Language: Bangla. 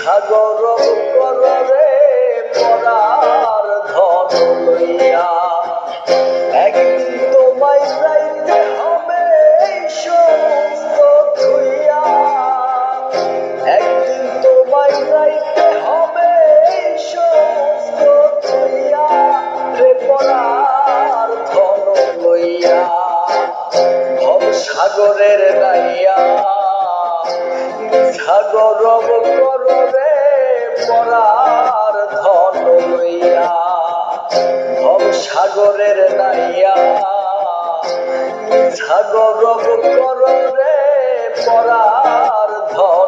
সাগর কররে পরার ধন লইয়া একদিন তোমায় যাইতে হবে এই সমস্ত থুইয়া একদিন তোমায় যাইতে হবে এই সমস্ত থুইয়া রে পরার ধন লইয়া ভব সাগরের নাইয়া সাগর কররে পরার ধন লইয়া ভব সাগরের নাইয়া সাগর কররে পরার ধন